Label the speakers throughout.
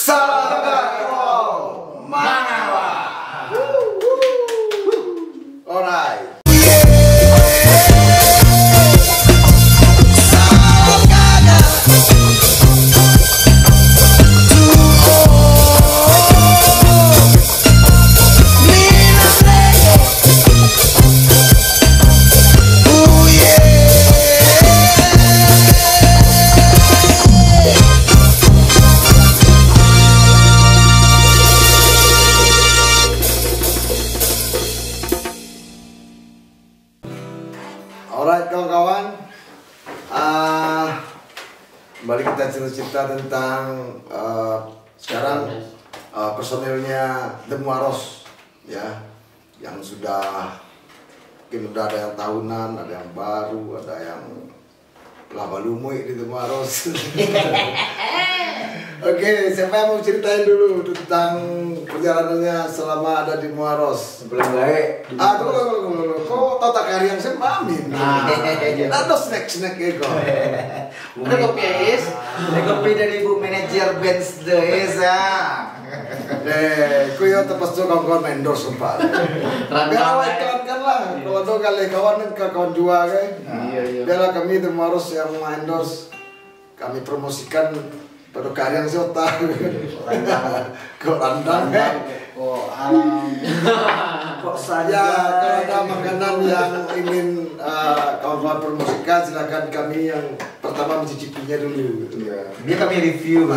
Speaker 1: Salam Manawa. Alright. Alright kawan-kawan, kembali kita cerita tentang sekarang personilnya The Muaros ya, yang sudah mungkin udah ada yang tahunan, ada yang baru, ada yang lama lumui di The Muaros. Oke, siapa yang mau ceritain dulu tentang perjalanannya selama ada di Muaros?
Speaker 2: Sebelum baik.
Speaker 1: Tunggu. Kok tata karyang saya pamin? Ada snack ego.
Speaker 2: Ada kopi es. Ada kopi dari ibu manajer Benz The Esa.
Speaker 1: Kuyo tepas tuh kawan-kawan endorse sumpah. Biar awal iklan kan lah. Kalau tuh kali kawan jua kan.
Speaker 2: Iya.
Speaker 1: Biarlah kami The Muaros yang endorse. Kami promosikan pada karyang sota. Kok randang
Speaker 2: Kok alam. Kok saja.
Speaker 1: Kalau ada makanan yang ingin kawan-kawan promosikan, silakan kami yang pertama mencicipinya dulu.
Speaker 2: Dia kami review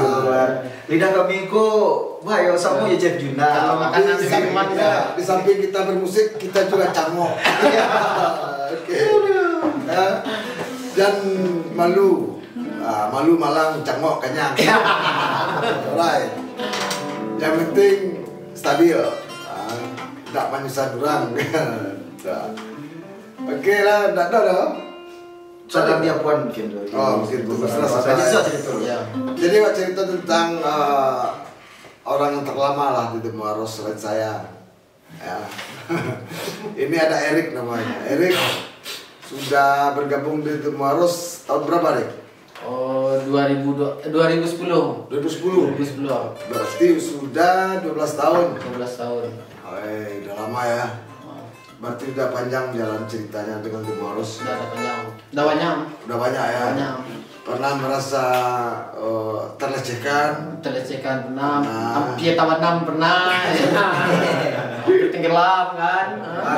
Speaker 2: lidah kami kok wah yo sama ya Chef Juna.
Speaker 3: Kalau makanan
Speaker 1: Di samping kita bermusik, kita juga cangok. Oke. Dan malu malang cangok kenyang. Alright. Yang penting stabil. Tidak menyusah durang. Oke lah, tidak ada.
Speaker 2: Sadar dia puan mungkin.
Speaker 1: Mungkin
Speaker 2: ya.
Speaker 1: Jadi Wak cerita tentang orang yang terlama lah di The Muaros selain saya. Ya. Ini ada Erik namanya. Erik sudah bergabung di The Muaros tahun berapa, Erik?
Speaker 3: 2010.
Speaker 1: 2010. Berarti sudah 12 tahun.
Speaker 3: 12 tahun.
Speaker 1: Udah lama ya. Berarti udah panjang jalan ceritanya dengan The Muaros.
Speaker 3: Udah panjang.
Speaker 1: Udah banyak ya.
Speaker 3: Banyak.
Speaker 1: Pernah merasa terlecehkan?
Speaker 3: Terlecehkan pernah. Hampir tamat 6 pernah. Tenggelam kan.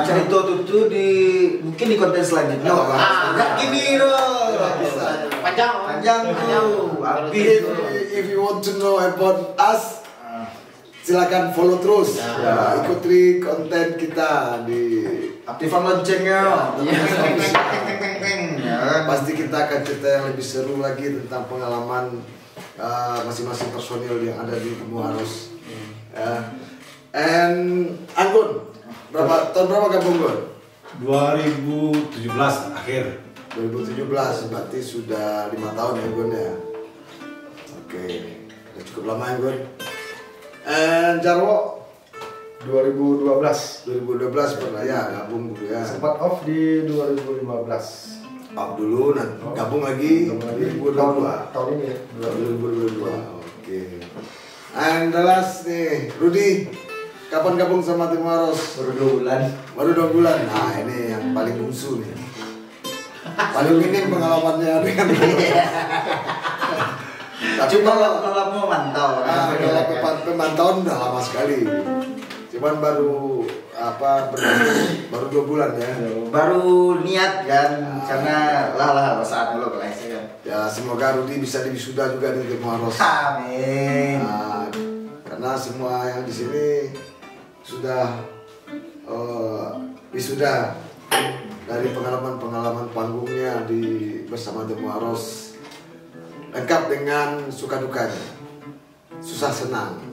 Speaker 2: Cerita tuh mungkin di konten selanjutnya. Enggak gini loh.
Speaker 3: Panjang
Speaker 2: tuh.
Speaker 1: If you want to know about us, silakan follow terus. Ikuti konten kita di
Speaker 2: Aktifkan loncengnya.
Speaker 1: Pasti kita akan cerita yang lebih seru lagi tentang pengalaman masing-masing personil yang ada di Muaros. And Anggun, tahun berapa gabung Gun?
Speaker 4: 2017 akhir.
Speaker 1: 2017, berarti sudah 5 tahun ya Gun ya. Oke, udah cukup lama ya Gun. And Jarwo
Speaker 5: 2012
Speaker 1: pernah ya gabung dulu ya.
Speaker 5: sempat off di 2015.
Speaker 1: Off dulu, nanti gabung lagi 2022.
Speaker 5: Tahun ini ya.
Speaker 1: 2022. Oke. And the last nih, Rudy. Kapan gabung sama The Muaros?
Speaker 2: Baru 2 bulan.
Speaker 1: Baru 2 bulan. Nah, ini yang paling bungsu nih. Paling minim pengalamannya dengan
Speaker 2: Cuma kalau mau mantau.
Speaker 1: kalau pemantauan udah lama sekali. Cuman baru baru 2 bulan ya.
Speaker 2: Baru niat kan, karena lah saat dulu kalau saya.
Speaker 1: Ya semoga Rudy bisa diwisuda juga di The Muaros.
Speaker 2: Amin.
Speaker 1: Nah, karena semua yang di sini sudah wisuda dari pengalaman panggungnya bersama The Muaros, lengkap dengan suka dukanya, susah senang.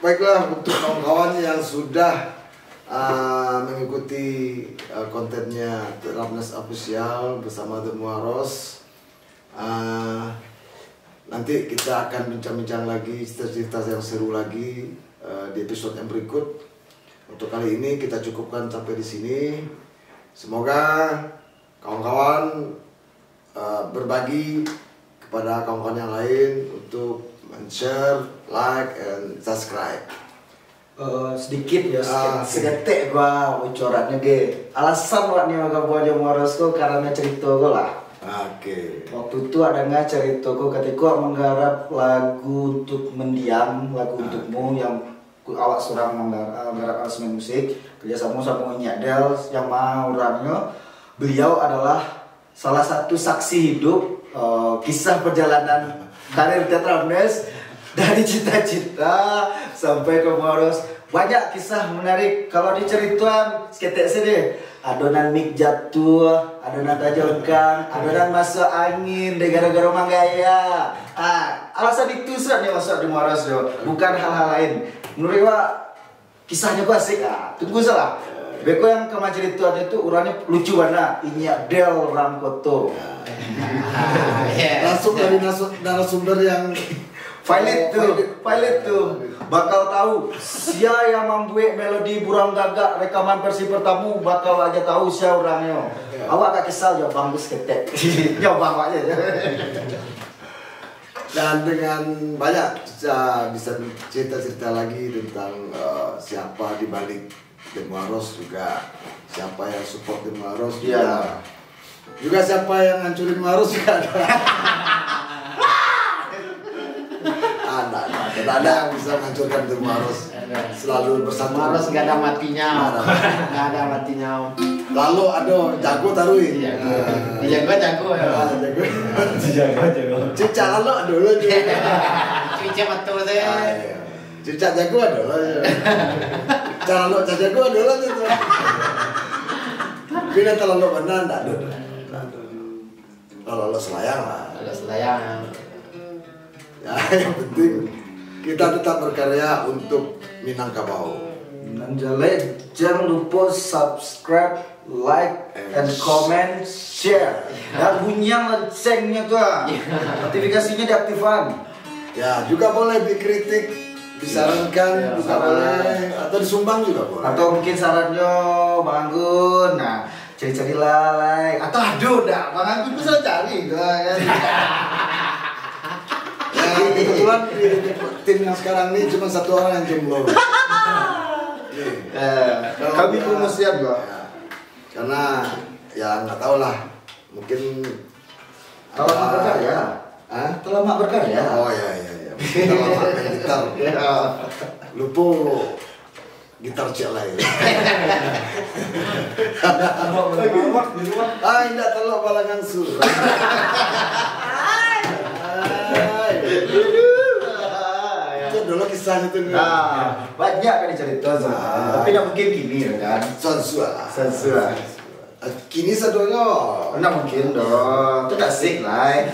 Speaker 1: Baiklah, untuk kawan-kawan yang sudah mengikuti kontennya Rapnas Official bersama The Muaros, nanti kita akan bincang-bincang lagi cerita-cerita yang seru lagi di episode yang berikut. Untuk kali ini kita cukupkan sampai di sini. Semoga kawan-kawan berbagi kepada kawan-kawan yang lain untuk share, like, and subscribe.
Speaker 2: Sedikit ya, segetek gua bocorannya ge. Alasan wak nih maka buat Demuaros tuh karena cerita gua lah.
Speaker 1: Oke.
Speaker 2: Waktu itu ada nggak cerita gua ketika menggarap lagu untuk mendiam, lagu untukmu yang awak surang menggarap aransemen musik kerjasama sama Nyadel yang mau orangnya. Beliau adalah salah satu saksi hidup kisah perjalanan karir Tetrabnes dari cita-cita sampai ke Moros. Banyak kisah menarik kalau diceritakan seketek sini. Adonan mic jatuh, adonan tajamkan, adonan masuk angin gara-gara manggaya. Alasan itu nih masuk di Moros bukan hal-hal lain. Menurut gua kisahnya gua asik. Tunggu salah. Beko yang kemarin cerita itu urangnya lucu warna Inya Del Ramkoto.
Speaker 1: Langsung dari narasumber yang
Speaker 2: pilot tuh bakal tahu sia yang membuat melodi Burang Gagak rekaman versi pertama bakal aja tahu sia orangnya. Awak gak kesal ya bang gus ketek. Ya bang aja.
Speaker 1: Dan dengan banyak bisa cerita-cerita lagi tentang siapa di balik Demuaros, juga siapa yang support Demuaros juga. Juga siapa yang ngancurin Demuaros juga ada. Tidak ada yang bisa menghancurkan Demuaros. Selalu bersatu.
Speaker 3: Demuaros gak ada matinya. Gak ada matinya.
Speaker 1: Lalu ada jago taruhin.
Speaker 3: Jago ya.
Speaker 1: Jago. Cica lalu ada lo.
Speaker 3: Cica betul deh.
Speaker 1: Cica jago ada lo. Cara lo jago ada lo gitu. Bila terlalu benar enggak ada. Kalau lo selayang lah.
Speaker 3: Kalau selayang.
Speaker 1: Ya, yang penting kita tetap berkarya untuk Minangkabau.
Speaker 2: Jangan lupa subscribe, like, and comment, share. Dan bunyi loncengnya tuh, notifikasinya diaktifkan.
Speaker 1: Ya, juga boleh dikritik, disarankan, juga boleh, atau disumbang juga boleh.
Speaker 2: Atau mungkin sarannya Bang Anggun, nah cari-carilah like. Atau aduh dah, Bang Anggun bisa cari kan.
Speaker 1: Kebetulan di tim yang sekarang ini cuma satu orang yang jomblo.
Speaker 2: Kami promosian gua.
Speaker 1: Karena ya nggak tahu lah, mungkin
Speaker 2: Lama berkarya. Lama berkarya.
Speaker 1: Oh iya. Kita lama main gitar. Lupa gitar cek lain. Tidak telok balangan surat. Itu dulu kisahnya tuh.
Speaker 2: Banyak kan cerita tapi tidak mungkin gini kan.
Speaker 1: Sensual. Kini sedoyo.
Speaker 2: Tidak mungkin dong. Itu tak asik lah.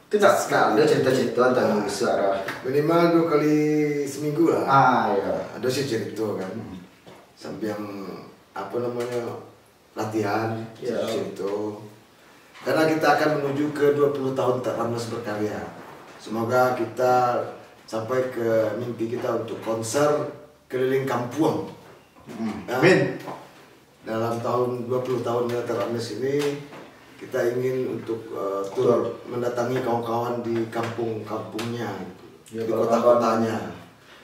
Speaker 2: Itu tak sekali cerita-cerita tentang suara.
Speaker 1: Minimal 2 kali seminggu lah.
Speaker 2: Iya.
Speaker 1: Ada sih cerita kan. Sampai yang latihan cerita. Karena kita akan menuju ke 20 tahun Tetrabnes berkarya. Semoga kita sampai ke mimpi kita untuk konser keliling kampung.
Speaker 2: Amin.
Speaker 1: Dalam tahun 20 tahun Tetrabnes ini kita ingin untuk tur mendatangi kawan-kawan di kampung-kampungnya, di kota-kotanya.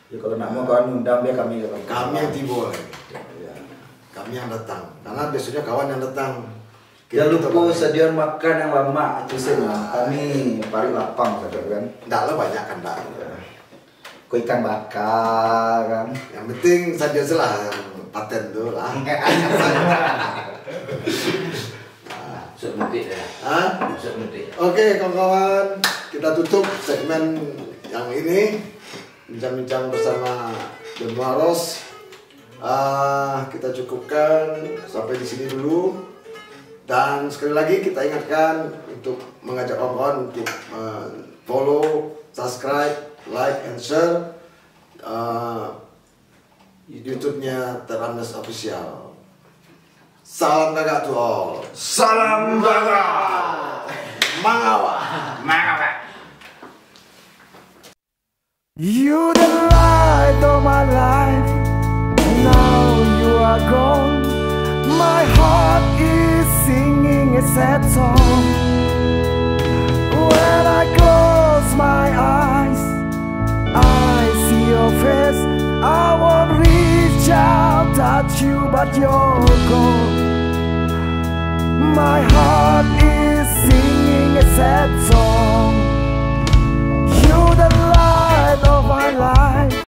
Speaker 2: Ya kalau nak mau kawan undang biar kami.
Speaker 1: Kami yang tiba, kami yang datang. Karena biasanya kawan yang datang.
Speaker 2: Jangan lupa sediaan makan yang lama itu sih. Kami paling lapang saja kan.
Speaker 1: Nggak lah banyak kan nggak.
Speaker 2: Kau ikan bakar kan.
Speaker 1: Yang penting saja lah yang paten tuh lah.
Speaker 3: Sebentar ya.
Speaker 1: Oke kawan-kawan, kita tutup segmen yang ini bincang-bincang bersama Demuaros. Kita cukupkan sampai di sini dulu. Dan sekali lagi kita ingatkan untuk mengajak kawan-kawan untuk follow, subscribe, like, and share YouTube-nya Tetrabnes Official. Salam Gagak to all.
Speaker 2: Salam Gagak.
Speaker 1: Mangawa.
Speaker 4: You the light of my life. Now you are gone. My heart is singing a sad song. When I close my eyes, I see your face. I won't reach out, touch you, but you're gone. My heart is